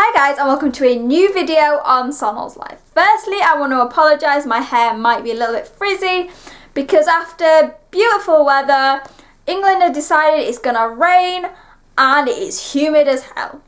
Hi guys and welcome to a new video on Sonal's Life. Firstly, I want to apologise, my hair might be a little bit frizzy because after beautiful weather, England have decided it's gonna rain and it is humid as hell.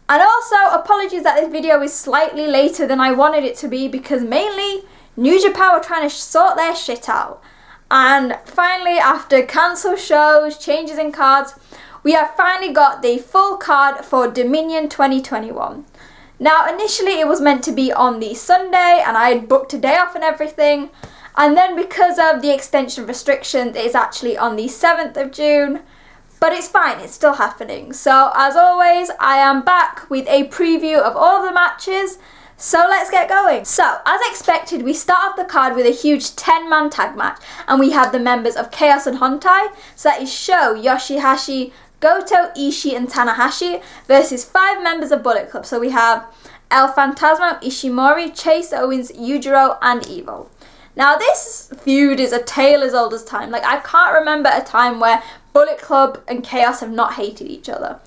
And also apologies that this video is slightly later than I wanted it to be because mainly New Japan were trying to sort their shit out. And finally, after cancelled shows, changes in cards, we have finally got the full card for Dominion 2021. Now, initially it was meant to be on the Sunday and I had booked a day off and everything. And then because of the extension restrictions, it's actually on the 7th of June. But it's fine, it's still happening. So as always, I am back with a preview of all of the matches. So let's get going. So, as expected, we start off the card with a huge 10-man tag match. And we have the members of Chaos and Hontai. So that is Sho, Yoshihashi, Goto, Ishii and Tanahashi versus 5 members of Bullet Club. So we have El Phantasmo, Ishimori, Chase Owens, Yujiro and Evil. Now this feud is a tale as old as time. Like, I can't remember a time where Bullet Club and Chaos have not hated each other.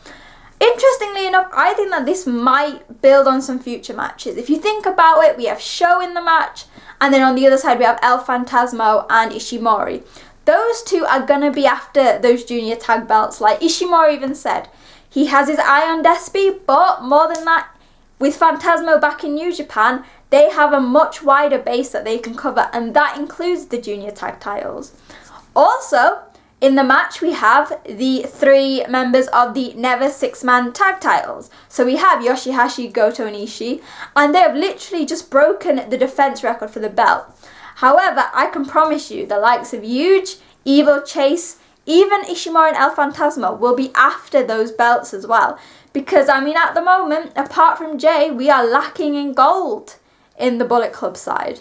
Interestingly enough, I think that this might build on some future matches. If you think about it, we have Sho in the match and then on the other side we have El Phantasmo and Ishimori. Those two are going to be after those junior tag belts. Like Ishimori even said, he has his eye on Despy, but more than that, with Phantasmo back in New Japan, they have a much wider base that they can cover, and that includes the junior tag titles. Also, in the match, we have the 3 members of the Never 6-man tag titles. So we have Yoshihashi, Goto and Ishii, and they have literally just broken the defense record for the belt. However, I can promise you the likes of Yuji, Evil, Chase, even Ishimori and El Phantasmo will be after those belts as well. Because, I mean, at the moment, apart from Jay, we are lacking in gold in the Bullet Club side.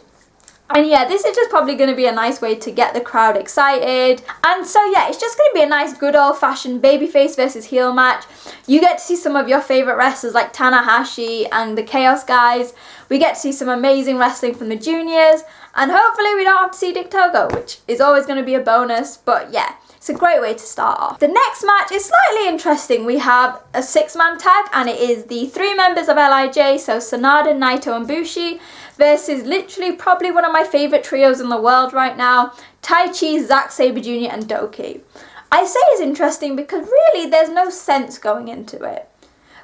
And yeah, this is just probably going to be a nice way to get the crowd excited. And so yeah, it's just going to be a nice good old-fashioned babyface versus heel match. You get to see some of your favourite wrestlers like Tanahashi and the Chaos guys. We get to see some amazing wrestling from the juniors. And hopefully we don't have to see Dick Togo, which is always going to be a bonus. But yeah, it's a great way to start off. The next match is slightly interesting. We have a 6-man tag and it is the 3 members of LIJ, so Sanada, Naito and Bushi, versus literally probably one of my favourite trios in the world right now, Taichi, Zack Sabre Jr. and Doki. I say it's interesting because really there's no sense going into it.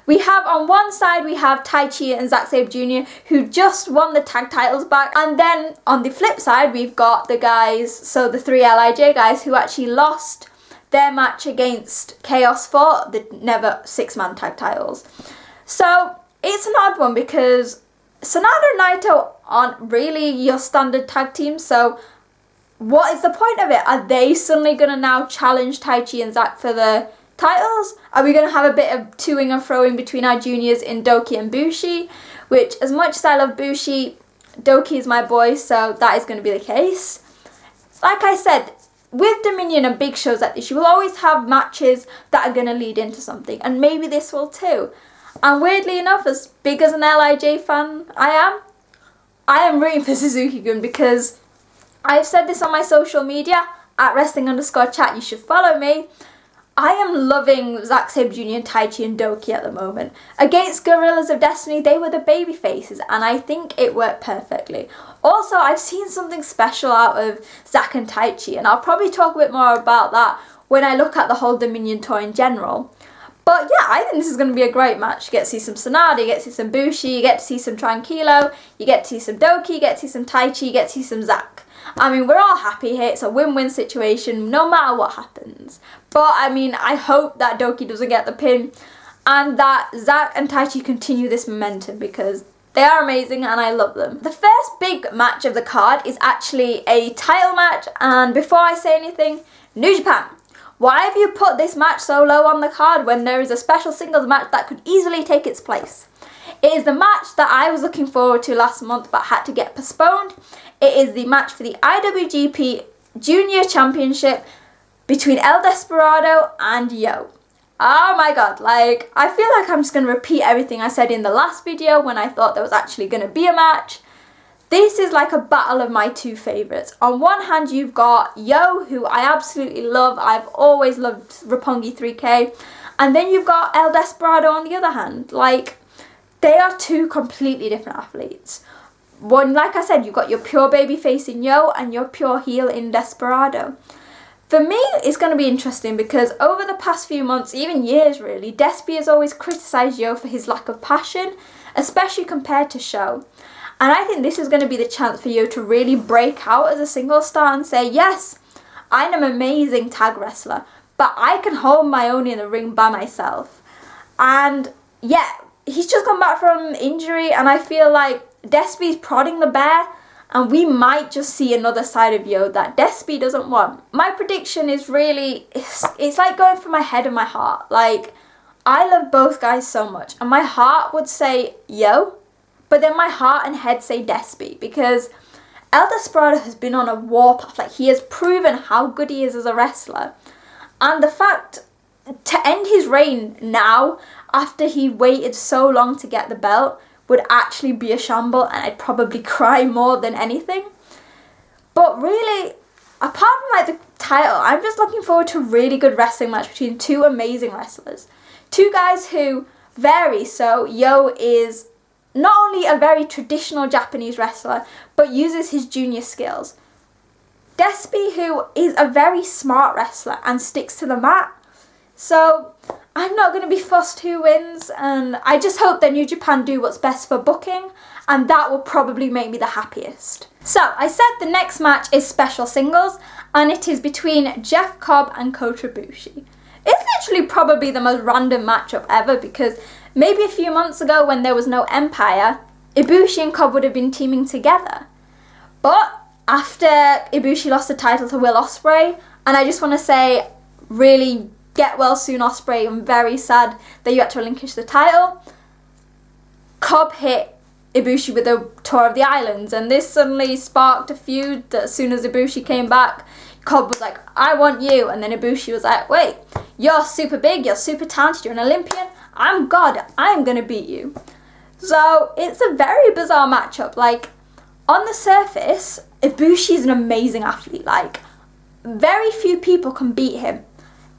We have on one side, we have Taichi and Zack Sabre Jr. who just won the tag titles back. And then on the flip side, we've got the guys, so the 3 LIJ guys who actually lost their match against Chaos for the Never 6-man tag titles. So it's an odd one because Sanada and Naito aren't really your standard tag team. So what is the point of it? Are they suddenly going to now challenge Taichi and Zack for the titles? Are we going to have a bit of toing and froing between our juniors in Doki and Bushi? Which, as much as I love Bushi, Doki is my boy, so that is going to be the case. Like I said, with Dominion and big shows like this, you will always have matches that are going to lead into something, and maybe this will too. And weirdly enough, as big as an LIJ fan I am rooting for Suzuki-gun because I've said this on my social media, at wrestling_chat, you should follow me. I am loving Zack Sabre Jr. and Taichi and Doki at the moment. Against Gorillas of Destiny, they were the baby faces, and I think it worked perfectly. Also, I've seen something special out of Zack and Taichi, and I'll probably talk a bit more about that when I look at the whole Dominion tour in general. But yeah, I think this is going to be a great match. You get to see some Sanada, you get to see some Bushi, you get to see some Tranquilo, you get to see some Doki, you get to see some Taichi, you get to see some Zack. I mean, we're all happy here. It's a win-win situation no matter what happens. But I mean, I hope that Doki doesn't get the pin and that Zack and Taichi continue this momentum because they are amazing and I love them. The first big match of the card is actually a title match, and before I say anything, New Japan, why have you put this match so low on the card when there is a special singles match that could easily take its place? It is the match that I was looking forward to last month but had to get postponed. It is the match for the IWGP Junior Championship between El Desperado and Yo. Oh my god, like, I feel like I'm just going to repeat everything I said in the last video when I thought there was actually going to be a match. This is like a battle of my 2 favourites. On one hand, you've got Yo, who I absolutely love. I've always loved Roppongi 3K. And then you've got El Desperado on the other hand. Like, they are two completely different athletes. One, like I said, you've got your pure babyface in Yo and your pure heel in Desperado. For me, it's going to be interesting because over the past few months, even years really, Despy has always criticised Yo for his lack of passion, especially compared to Sho. And I think this is going to be the chance for Yo to really break out as a single star and say, yes, I'm an amazing tag wrestler, but I can hold my own in the ring by myself. And yeah, he's just come back from injury, and I feel like Despy's prodding the bear, and we might just see another side of Yo that Despy doesn't want. My prediction is really, it's like going for my head and my heart. Like, I love both guys so much, and my heart would say Yo, but then my heart and head say Despy, because El Desperado has been on a warpath. Like, he has proven how good he is as a wrestler. And the fact to end his reign now, after he waited so long to get the belt, would actually be a shamble, and I'd probably cry more than anything. But really, apart from like the title, I'm just looking forward to a really good wrestling match between two amazing wrestlers. Two guys who vary. So Yo is not only a very traditional Japanese wrestler, but uses his junior skills. Despy, who is a very smart wrestler and sticks to the mat. So I'm not going to be fussed who wins, and I just hope that New Japan do what's best for booking, and that will probably make me the happiest. So I said the next match is special singles, and it is between Jeff Cobb and Kota Ibushi. It's literally probably the most random matchup ever, because maybe a few months ago when there was no Empire, Ibushi and Cobb would have been teaming together. But after Ibushi lost the title to Will Ospreay, and I just want to say, really get well soon, Ospreay. I'm very sad that you had to relinquish the title. Cobb hit Ibushi with a tour of the islands, and this suddenly sparked a feud that as soon as Ibushi came back, Cobb was like, I want you, and then Ibushi was like, wait, you're super big, you're super talented, you're an Olympian, I'm God, I'm gonna beat you. So it's a very bizarre matchup. Like, on the surface, Ibushi is an amazing athlete. Like, very few people can beat him,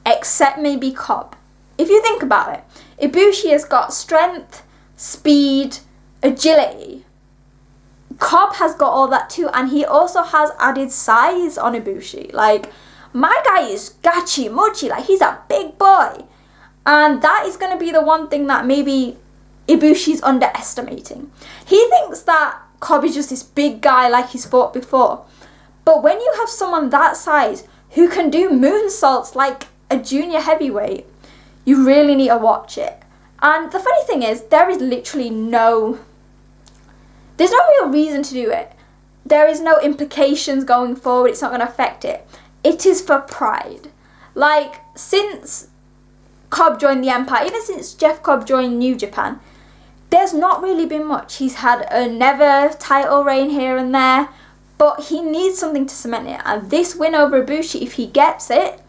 except maybe Cobb. If you think about it, Ibushi has got strength, speed, agility. Cobb has got all that too, and he also has added size on Ibushi. Like, my guy is gachi mochi, like he's a big boy. And that is going to be the one thing that maybe Ibushi's underestimating. He thinks that Cobb is just this big guy like he's fought before. But when you have someone that size who can do moonsaults like a junior heavyweight, you really need to watch it. And the funny thing is, there is literally there's no real reason to do it. There is no implications going forward. It's not going to affect it. It is for pride. Like, since Cobb joined the Empire, even since Jeff Cobb joined New Japan, there's not really been much. He's had a never title reign here and there, but he needs something to cement it. And this win over Ibushi, if he gets it,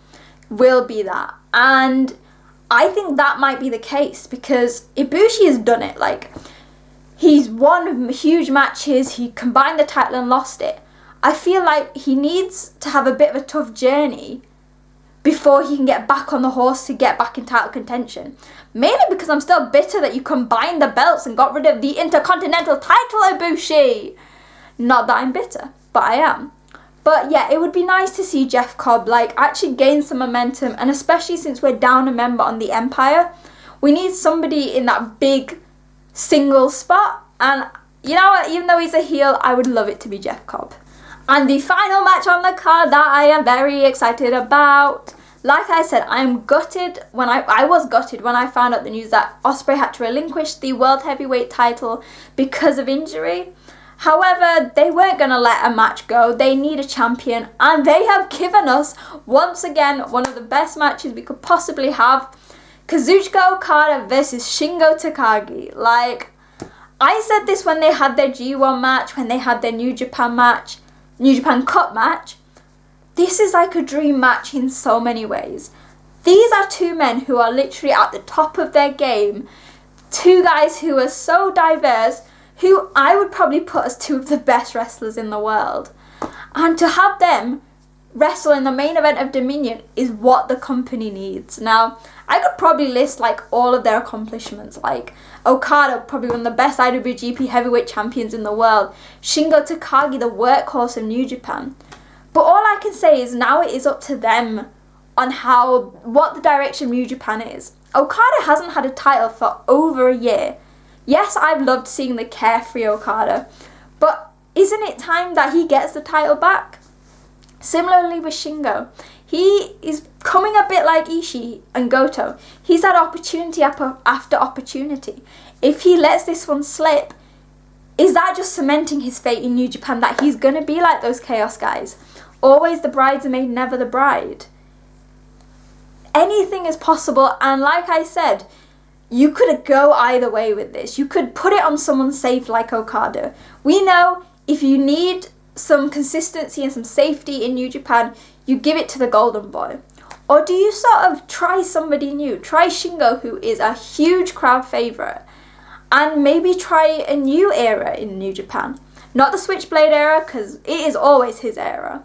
will be that. And I think that might be the case, because Ibushi has done it. Like, he's won huge matches, he combined the title and lost it. I feel like he needs to have a bit of a tough journey before he can get back on the horse to get back in title contention. Mainly because I'm still bitter that you combined the belts and got rid of the Intercontinental title, Ibushi. Not that I'm bitter, but I am. But yeah, it would be nice to see Jeff Cobb like actually gain some momentum, and especially since we're down a member on the Empire, we need somebody in that big single spot. And you know what, even though he's a heel, I would love it to be Jeff Cobb. And the final match on the card that I am very excited about, like I said, I was gutted when I found out the news that Ospreay had to relinquish the World Heavyweight title because of injury. However, they weren't going to let a match go. They need a champion, and they have given us, once again, one of the best matches we could possibly have. Kazuchika Okada versus Shingo Takagi. Like, I said this when they had their G1 match, when they had their New Japan Cup match. This is like a dream match in so many ways. These are two men who are literally at the top of their game. Two guys who are so diverse, who I would probably put as two of the best wrestlers in the world. And to have them wrestle in the main event of Dominion is what the company needs. Now, I could probably list like all of their accomplishments, like Okada, probably one of the best IWGP heavyweight champions in the world, Shingo Takagi, the workhorse of New Japan. But all I can say is now it is up to them on what the direction New Japan is. Okada hasn't had a title for over a year. Yes, I've loved seeing the carefree Okada, but isn't it time that he gets the title back? Similarly with Shingo, he is coming a bit like Ishii and Goto. He's had opportunity after opportunity. If he lets this one slip, is that just cementing his fate in New Japan, that he's going to be like those Chaos guys? Always the bridesmaid, never the bride. Anything is possible, and like I said, you could go either way with this. You could put it on someone safe like Okada. We know if you need some consistency and some safety in New Japan, you give it to the Golden Boy. Or do you sort of try somebody new? Try Shingo, who is a huge crowd favourite, and maybe try a new era in New Japan. Not the Switchblade era, because it is always his era.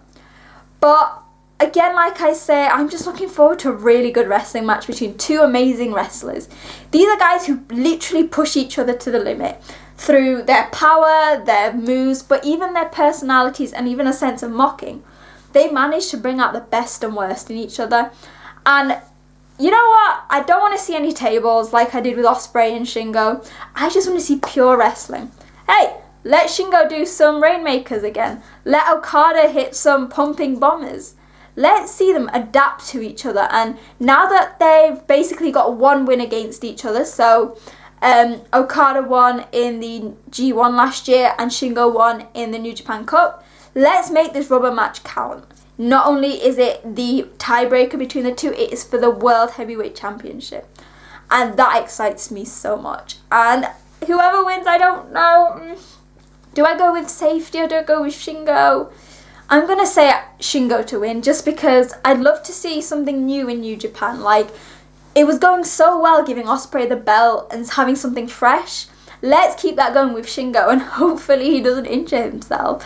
But again, like I say, I'm just looking forward to a really good wrestling match between two amazing wrestlers. These are guys who literally push each other to the limit through their power, their moves, but even their personalities and even a sense of mocking. They manage to bring out the best and worst in each other. And you know what? I don't want to see any tables like I did with Ospreay and Shingo. I just want to see pure wrestling. Hey, let Shingo do some Rainmakers again. Let Okada hit some pumping bombers. Let's see them adapt to each other. And now that they've basically got one win against each other, so Okada won in the G1 last year and Shingo won in the New Japan Cup, let's make this rubber match count. Not only is it the tiebreaker between the two, it is for the World Heavyweight Championship. And that excites me so much. And whoever wins, I don't know. Do I go with safety or do I go with Shingo? I'm going to say Shingo to win, just because I'd love to see something new in New Japan. Like, it was going so well giving Ospreay the belt and having something fresh. Let's keep that going with Shingo, and hopefully he doesn't injure himself.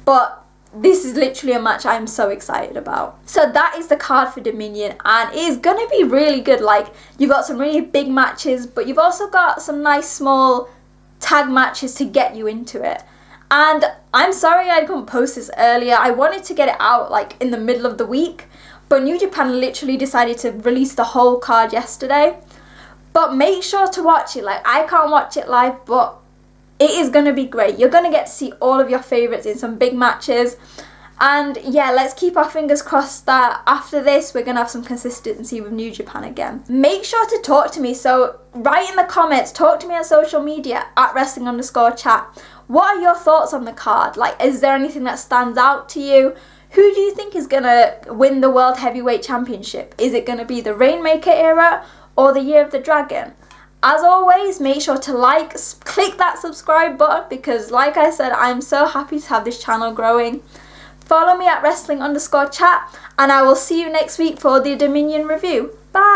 But this is literally a match I'm so excited about. So that is the card for Dominion, and it is going to be really good. Like, you've got some really big matches, but you've also got some nice small tag matches to get you into it. And I'm sorry I couldn't post this earlier. I wanted to get it out like in the middle of the week, but New Japan literally decided to release the whole card yesterday. But make sure to watch it. Like, I can't watch it live, but it is going to be great. You're going to get to see all of your favourites in some big matches. And yeah, let's keep our fingers crossed that after this we're going to have some consistency with New Japan again. Make sure to talk to me. So write in the comments, talk to me on social media at wrestling_chat. What are your thoughts on the card? Like, is there anything that stands out to you? Who do you think is going to win the World Heavyweight Championship? Is it going to be the Rainmaker era or the Year of the Dragon? As always, make sure to click that subscribe button, because like I said, I'm so happy to have this channel growing. Follow me at wrestling_chat, and I will see you next week for the Dominion review. Bye!